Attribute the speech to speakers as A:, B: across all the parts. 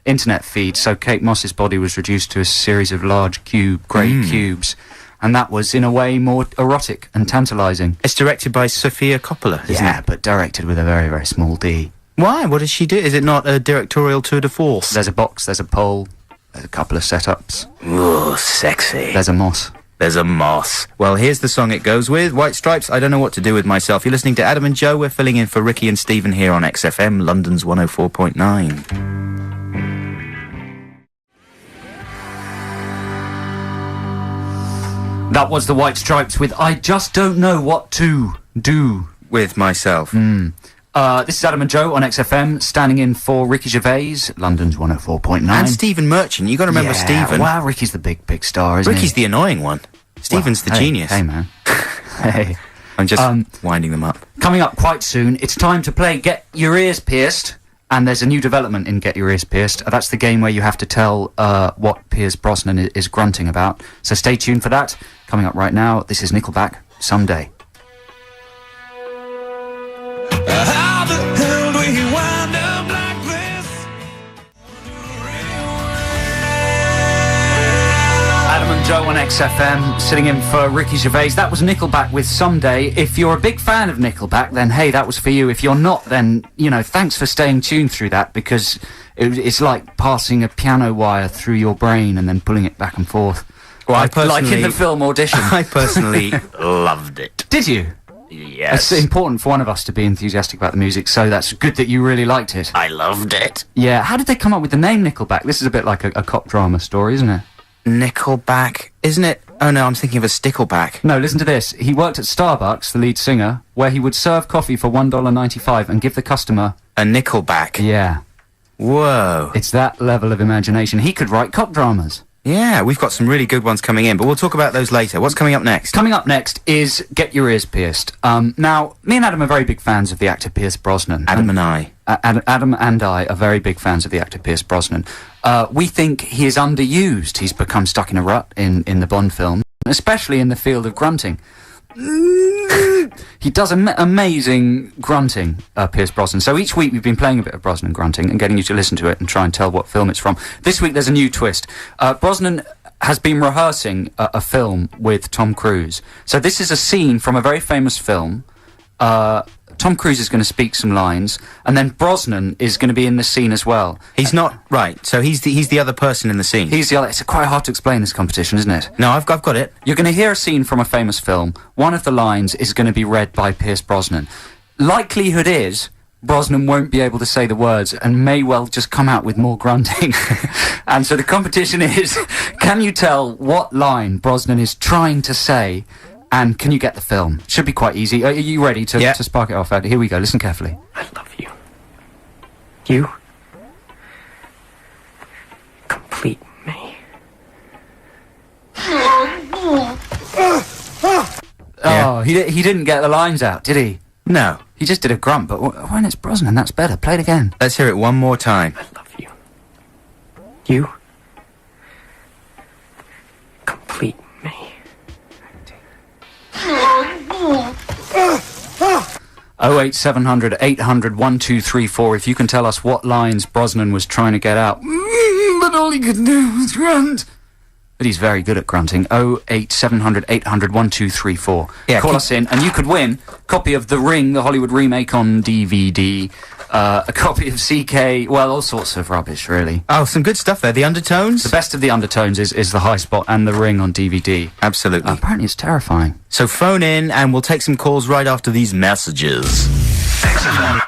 A: internet feed, so Kate Moss's body was reduced to a series of large grey cubes, and that was, in a way, more erotic and tantalising.
B: It's directed by Sofia Coppola, isn't it?
A: But directed with a very, very small D.
B: Why? What does she do? Is it not a directorial tour de force?
A: There's a box, there's a pole, there's a couple of setups.
B: Ooh, sexy.
A: There's a moss.
B: There's a moss. Well, here's the song it goes with. White Stripes, I Don't Know What to Do With Myself. You're listening to Adam and Joe. We're filling in for Ricky and Stephen here on XFM, London's 104.9.
A: That was the White Stripes with I Just Don't Know What to Do
B: With Myself.
A: This is Adam and Joe on XFM, standing in for Ricky Gervais, London's 104.9.
B: And Stephen Merchant. You got to remember Stephen.
A: Wow, Ricky's the big star, isn't he?
B: Ricky's the annoying one. Stephen's the genius.
A: Hey, man. Hey.
B: I'm just winding them up.
A: Coming up quite soon, it's time to play Get Your Ears Pierced, and there's a new development in Get Your Ears Pierced. That's the game where you have to tell what Pierce Brosnan is grunting about. So stay tuned for that. Coming up right now, this is Nickelback, Someday.
C: How the hell do we wind up like this?
A: Adam and Joe on XFM, sitting in for Ricky Gervais. That was Nickelback with Someday. If you're a big fan of Nickelback, then hey, that was for you. If you're not, then, you know, thanks for staying tuned through that, because it's like passing a piano wire through your brain and then pulling it back and forth.
B: Well,
A: like in the film Audition.
B: I personally loved it.
A: Did you?
B: Yes.
A: It's important for one of us to be enthusiastic about the music, so that's good that you really liked it.
B: I loved it.
A: Yeah, how did they come up with the name Nickelback? This is a bit like a cop drama story, isn't it?
B: Nickelback, isn't it? Oh no, I'm thinking of a Stickleback.
A: No, listen to this. He worked at Starbucks, the lead singer, where he would serve coffee for $1.95 and give the customer...
B: A Nickelback.
A: Yeah.
B: Whoa.
A: It's that level of imagination. He could write cop dramas.
B: Yeah, we've got some really good ones coming in, but we'll talk about those later. What's coming up next?
A: Coming up next is Get Your Ears Pierced. Now, me and Adam are very big fans of the actor Pierce Brosnan.
B: Adam and I.
A: Adam and I are very big fans of the actor Pierce Brosnan. We think he is underused. He's become stuck in a rut in the Bond film, especially in the field of grunting. He does amazing grunting, Pierce Brosnan. So each week we've been playing a bit of Brosnan grunting and getting you to listen to it and try and tell what film it's from. This week there's a new twist. Brosnan has been rehearsing a film with Tom Cruise. So this is a scene from a very famous film. Tom Cruise is going to speak some lines, and then Brosnan is going to be in the scene as well.
B: He's not right. So he's the other person in the scene.
A: He's the other. It's quite hard to explain, this competition, isn't it?
B: No, I've got it.
A: You're going to hear a scene from a famous film. One of the lines is going to be read by Pierce Brosnan. Likelihood is Brosnan won't be able to say the words and may well just come out with more grunting. And so the competition is, can you tell what line Brosnan is trying to say? And can you get the film? Should be quite easy. Are you ready to spark it off, Ed? Here we go. Listen carefully.
D: I love you. You complete me.
A: Oh, he didn't get the lines out, did he?
B: No.
A: He just did a grunt, but when it's Brosnan, that's better. Play it again.
B: Let's hear it one more time.
D: I love you. You complete me.
A: 08700 800 1234 if you can tell us what lines Brosnan was trying to get out. But all he could do was grunt. But he's very good at grunting. 08700 800 1234.
B: Yeah,
A: call us in, and you could win a copy of The Ring, the Hollywood remake on DVD, a copy of CK, well, all sorts of rubbish, really.
B: Oh, some good stuff there. The Undertones?
A: The best of the Undertones is The High Spot and The Ring on DVD.
B: Absolutely.
A: Apparently it's terrifying.
B: So phone in, and we'll take some calls right after these messages. XFM.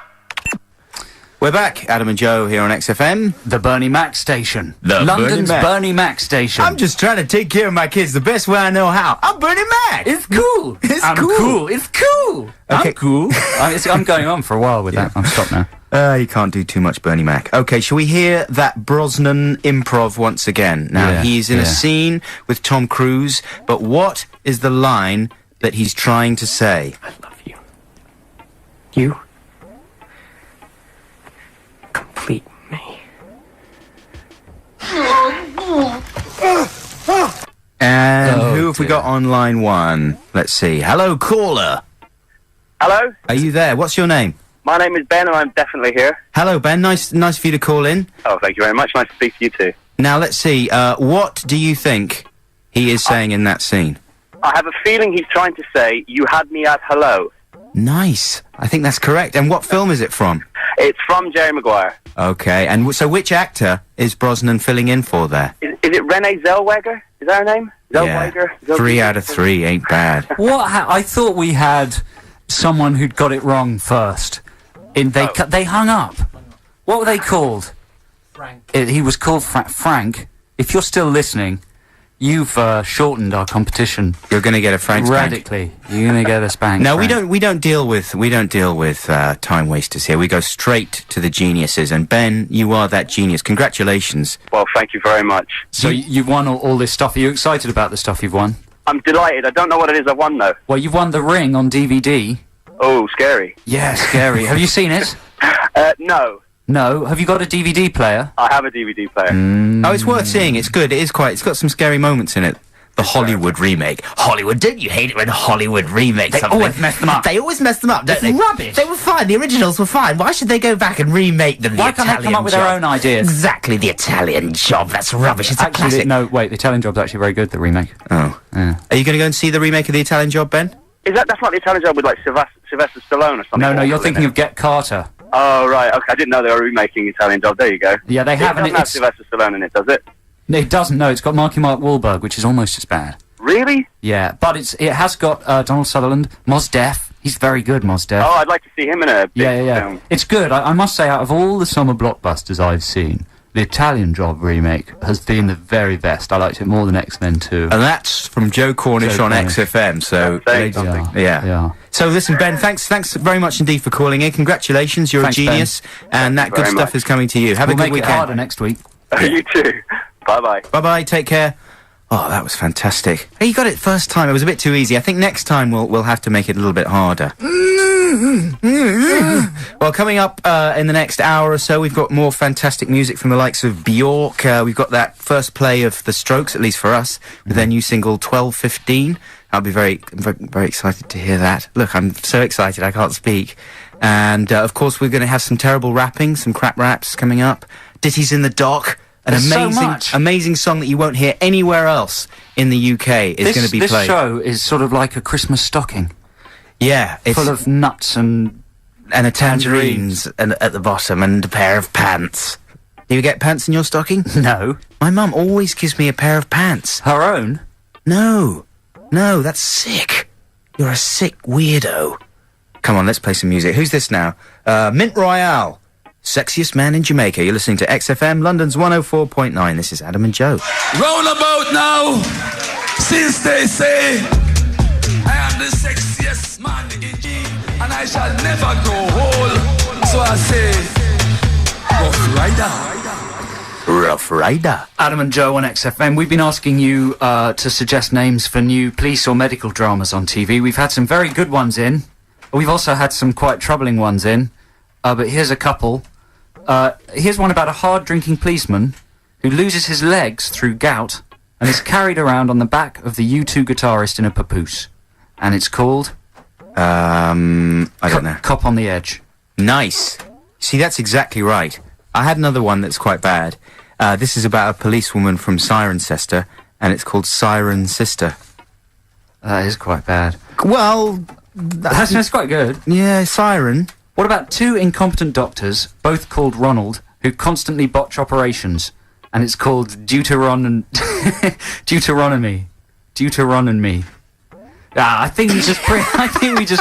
B: We're back, Adam and Joe here on XFM.
A: The Bernie Mac station.
B: London's
A: Bernie Mac station.
B: I'm just trying to take care of my kids the best way I know how. I'm Bernie Mac.
A: It's cool.
B: I'm
A: cool. It's cool.
B: Okay.
A: I'm cool. I'm going on for a while with that. I'm stopped now.
B: You can't do too much Bernie Mac. Okay, shall we hear that Brosnan improv once again? Now, he's in a scene with Tom Cruise, but what is the line that he's trying to say?
D: I love you. You complete me.
B: And who have we got on line one? Let's see. Hello, caller.
E: Hello?
B: Are you there? What's your name?
E: My name is Ben, and I'm definitely here.
B: Hello, Ben. Nice for you to call in.
E: Oh, thank you very much. Nice to speak to you too.
B: Now, let's see. What do you think he is saying in that scene?
E: I have a feeling he's trying to say, "You had me at hello."
B: Nice. I think that's correct. And what film is it from?
E: It's from Jerry Maguire.
B: Okay. And so which actor is Brosnan filling in for there?
E: Is it Renee Zellweger? Is that her name? Zellweger?
B: Yeah. 3 out of 3 ain't bad.
A: I thought we had someone who'd got it wrong first. They hung up. What were they called? Frank. He was called Frank. If you're still listening, you've shortened our competition.
B: You're going to get a Frank spank.
A: Radically. You're going to get a spank.
B: No,
A: Frank.
B: we don't deal with time wasters here. We go straight to the geniuses. And Ben, you are that genius. Congratulations.
E: Well, thank you very much.
A: So you've won all this stuff. Are you excited about the stuff you've won?
E: I'm delighted. I don't know what it is I've won though.
A: Well, you've won The Ring on DVD.
E: Oh, scary.
A: Yeah, scary. Have you seen it?
E: No.
A: No. Have you got a DVD player?
E: I have a DVD player.
B: Oh, it's worth seeing. It's good. It's got some scary moments in it. The Hollywood remake. Hollywood, don't you hate it when Hollywood remakes something?
A: always mess them up.
B: They always mess them up, don't they?
A: Rubbish.
B: They were fine. The originals were fine. Why should they go back and remake them?
A: Why can't they come up with their own ideas?
B: Exactly, The Italian Job. That's rubbish. It's a classic.
A: No, wait. The Italian Job's actually very good, the remake.
B: Oh.
A: Yeah.
B: Are you going to go and see the remake of The Italian Job, Ben?
E: That's not The Italian Job with like Sylvester Stallone or something?
A: No, you're thinking of Get Carter.
E: Oh, right. Okay, I didn't know they were remaking The Italian Job. There you go.
A: Yeah, they haven't.
E: It doesn't have Sylvester Stallone in it, does it?
A: It doesn't, no. It's got Marky Mark Wahlberg, which is almost as bad.
E: Really?
A: Yeah, but it has got Donald Sutherland, Mos Def. He's very good, Mos Def.
E: Oh, I'd like to see him in a big film.
A: It's good. I must say, out of all the summer blockbusters I've seen, The Italian Job remake has been the very best. I liked it more than X-Men 2.
B: And that's from Joe Cornish on XFM. So, yeah. So listen, Ben, thanks very much indeed for calling in. Congratulations, you're a genius, and that good stuff is coming to you. Have a good weekend.
A: We'll make it harder next week.
E: You too. Bye-bye.
B: Bye-bye, take care. Oh, that was fantastic. Hey, you got it first time. It was a bit too easy. I think next time we'll have to make it a little bit harder. Well, coming up in the next hour or so, we've got more fantastic music from the likes of Bjork. We've got that first play of The Strokes, at least for us, with their new single 1215. I'll be very, very excited to hear that. Look, I'm so excited I can't speak. And, of course, we're going to have some terrible rapping, some crap raps coming up. Ditties in the Dock. An amazing song that you won't hear anywhere else in the UK is going to be played.
A: This show is sort of like a Christmas stocking.
B: Yeah. It's
A: full of nuts and
B: a tangerines and at the bottom and a pair of pants. Do you get pants in your stocking?
A: No.
B: My mum always gives me a pair of pants.
A: Her own?
B: No, that's sick. You're a sick weirdo. Come on, let's play some music. Who's this now? Mint Royale. Sexiest Man in Jamaica. You're listening to XFM, London's 104.9. This is Adam and Joe.
C: Roundabout now, since they say I am the sexiest man in G, and I shall never grow old. So I say, Rough Rider.
B: Adam
A: and Joe on XFM. We've been asking you to suggest names for new police or medical dramas on TV. We've had some very good ones in. We've also had some quite troubling ones in. But here's a couple. Here's one about a hard-drinking policeman who loses his legs through gout and is carried around on the back of the U2 guitarist in a papoose. And it's called...
B: I don't know.
A: Cop on the Edge.
B: Nice. See, that's exactly right. I had another one that's quite bad. This is about a policewoman from Cirencester, and it's called Siren Sister.
A: That is quite bad.
B: Well...
A: That's quite good.
B: Yeah, Siren...
A: What about two incompetent doctors, both called Ronald, who constantly botch operations, and it's called Deuteronomy. I think we just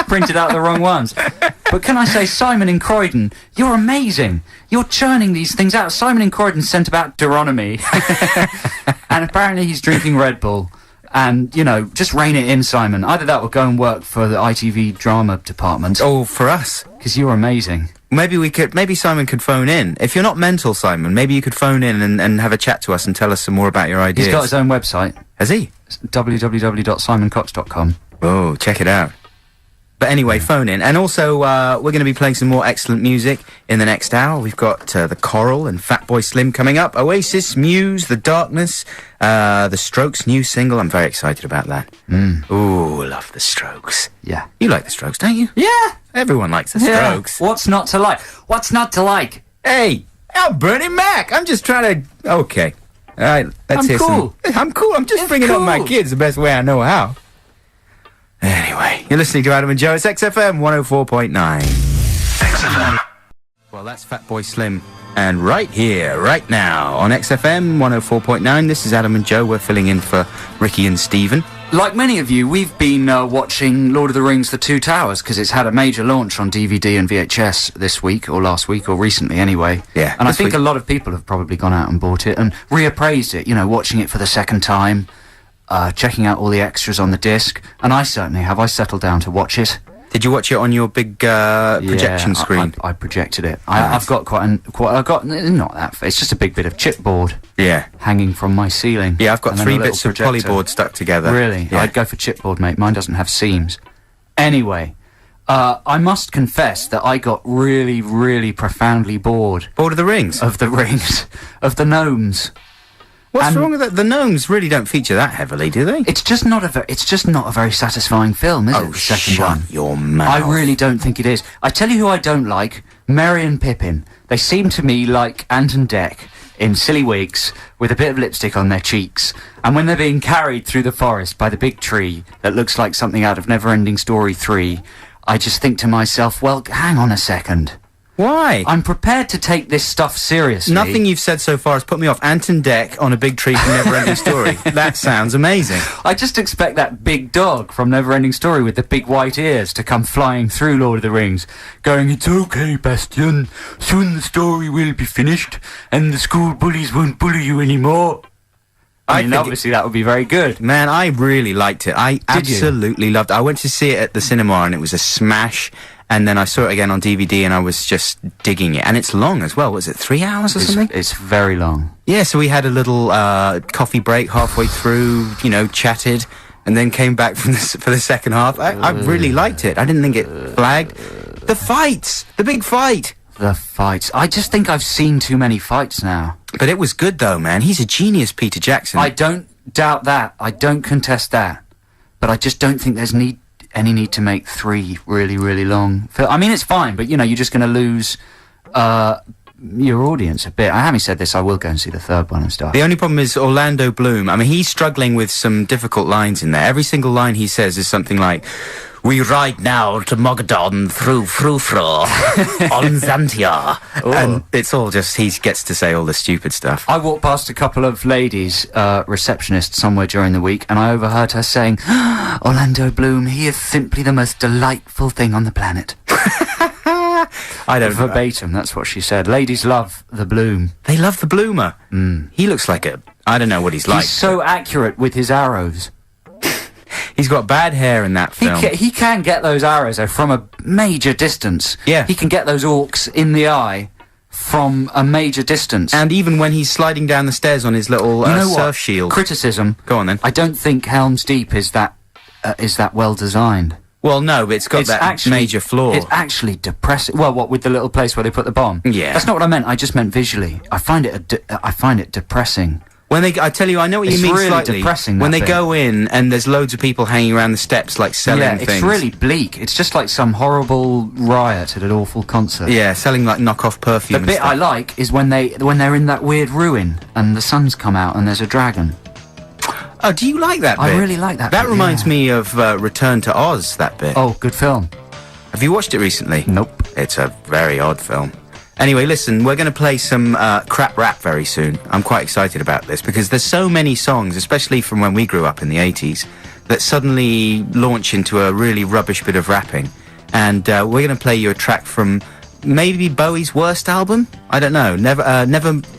A: printed out the wrong ones. But can I say, Simon in Croydon, you're amazing. You're churning these things out. Simon in Croydon sent about Deuteronomy, and apparently he's drinking Red Bull. And, just rein it in, Simon. Either that or go and work for the ITV drama department.
B: Oh, for us?
A: Because you're amazing.
B: Maybe Simon could phone in. If you're not mental, Simon, maybe you could phone in and have a chat to us and tell us some more about your ideas.
A: He's got his own website.
B: Has he?
A: It's www.simoncox.com.
B: Oh, check it out. But anyway, phone in. And also, we're going to be playing some more excellent music in the next hour. We've got The Coral and Fatboy Slim coming up. Oasis, Muse, The Darkness, The Strokes' new single. I'm very excited about that. Ooh, love The Strokes.
A: Yeah.
B: You like The Strokes, don't you?
A: Yeah.
B: Everyone likes The Strokes.
A: What's not to like? What's not to like?
B: Hey, I'm Bernie Mac. I'm just trying to... Okay. All right, let's hear
A: cool.
B: some... I'm cool. I'm just bringing up my kids the best way I know how. Anyway, you're listening to Adam and Joe. It's XFM 104.9. XFM. Well, that's Fatboy Slim. And right here, right now, on XFM 104.9, this is Adam and Joe. We're filling in for Ricky and Stephen.
A: Like many of you, we've been watching Lord of the Rings The Two Towers, because it's had a major launch on DVD and VHS this week, or last week, or recently anyway.
B: Yeah.
A: And I think a lot of people have probably gone out and bought it and reappraised it, you know, watching it for the second time, checking out all the extras on the disc, and I certainly have. I settled down to watch it.
B: Did you watch it on your big projection screen?
A: I projected it. I've got I've got not that. It's just a big bit of chipboard.
B: Yeah.
A: Hanging from my ceiling.
B: Yeah, I've got
A: and then
B: 3
A: a little
B: bits of
A: projector.
B: polyboard stuck together.
A: Really?
B: Yeah.
A: I'd go for chipboard, mate. Mine doesn't have seams. Anyway, I must confess that I got really, really profoundly bored
B: Lord of the Rings.
A: of the rings, of the gnomes.
B: What's
A: and-
B: wrong with that? The gnomes really don't feature that heavily, do they?
A: It's just not a very satisfying film, is it?
B: Oh,
A: The second
B: shut
A: one.
B: your mouth.
A: I really don't think it is. I tell you who I don't like: Merry and Pippin. They seem to me like Ant and Dec in silly wigs with a bit of lipstick on their cheeks. And when they're being carried through the forest by the big tree that looks like something out of Neverending Story 3, I just think to myself, well, hang on a second.
B: Why?
A: I'm prepared to take this stuff seriously.
B: Nothing you've said so far has put me off. Ant and Dec on a big tree from Neverending Story. That sounds amazing.
A: I just expect that big dog from Neverending Story with the big white ears to come flying through Lord of the Rings, going, "It's okay, Bastian. Soon the story will be finished, and the school bullies won't bully you anymore." I mean,
B: think
A: obviously that would be very good.
B: Man, I really liked it. I
A: Did you?
B: absolutely loved it. I went to see it at the cinema and it was a smash. And then I saw it again on DVD and I was just digging it. And it's long as well. Was it 3 hours or something?
A: It's very long.
B: Yeah, so we had a little coffee break halfway through, you know, chatted, and then came back for the second half. I really liked it. I didn't think it flagged. The fights! The big fight!
A: The fights. I just think I've seen too many fights now.
B: But it was good though, man. He's a genius, Peter Jackson.
A: I don't doubt that. I don't contest that. But I just don't think there's any need to make 3 really, really long. I mean, it's fine, but, you know, you're just going to lose your audience a bit. Having said this, I will go and see the third one and stuff.
B: The only problem is Orlando Bloom. I mean, he's struggling with some difficult lines in there. Every single line he says is something like, "We ride now to Mogadon through Frou-Frou on Xantia." And it's all just, he gets to say all the stupid stuff.
A: I walked past a couple of ladies, receptionists somewhere during the week, and I overheard her saying, "Orlando Bloom, he is simply the most delightful thing on the planet."
B: I don't know.
A: Verbatim, that's what she said. Ladies love the Bloom.
B: They love the Bloomer. He looks like I don't know what he's like.
A: He's so accurate with his arrows.
B: He's got bad hair in that film.
A: He can get those arrows, though, from a major distance.
B: Yeah.
A: He can get those orcs in the eye from a major distance.
B: And even when he's sliding down the stairs on his little
A: you know
B: surf
A: what?
B: shield.
A: Criticism.
B: Go on then.
A: I don't think Helm's Deep is that well designed.
B: Well, no, but it's got major flaw.
A: It's actually depressing. Well, what with the little place where they put the bomb?
B: Yeah.
A: That's not what I meant. I just meant visually. I find it depressing.
B: When I tell you, I know what
A: It's
B: you mean
A: really
B: slightly.
A: depressing,
B: when
A: that
B: they
A: bit.
B: go in and there's loads of people hanging around the steps, like selling
A: Yeah,
B: things.
A: it's really bleak. It's just like some horrible riot at an awful concert.
B: Yeah, selling like knockoff perfume.
A: The
B: and
A: bit
B: stuff.
A: I like is when they're in that weird ruin and the sun's come out and there's a dragon.
B: Oh, do you like that bit?
A: I really like that
B: That
A: bit,
B: reminds
A: yeah.
B: me of Return to Oz, that bit.
A: Oh, good film.
B: Have you watched it recently?
A: Nope.
B: It's a very odd film. Anyway, listen, we're going to play some crap rap very soon. I'm quite excited about this because there's so many songs, especially from when we grew up in the 80s, that suddenly launch into a really rubbish bit of rapping. And we're going to play you a track from maybe Bowie's worst album? I don't know. Never,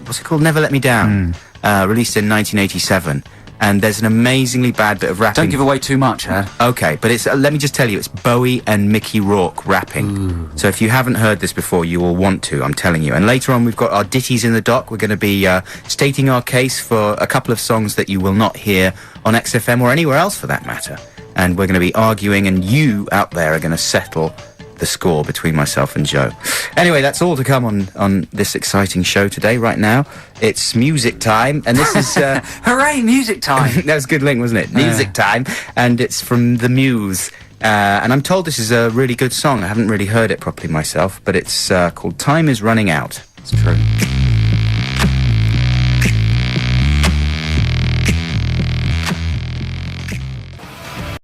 B: what's it called? Never Let Me Down. Released in 1987. And there's an amazingly bad bit of rapping.
A: Don't give away too much, Ed.
B: Okay, but it's let me just tell you, it's Bowie and Mickey Rourke rapping. So if you haven't heard this before, you will want to, I'm telling you. And later on, we've got our ditties in the dock. We're going to be stating our case for a couple of songs that you will not hear on XFM or anywhere else for that matter. and we're going to be arguing, and you out there are going to settle the score between myself and Joe. Anyway, that's all to come on this exciting show today. Right now, it's music time, and this is...
A: Hooray, music time!
B: That was a good link, wasn't it? Music time, and it's from The Muse. And I'm told this is a really good song. I haven't really heard it properly myself, but it's called Time Is Running Out.
A: It's true.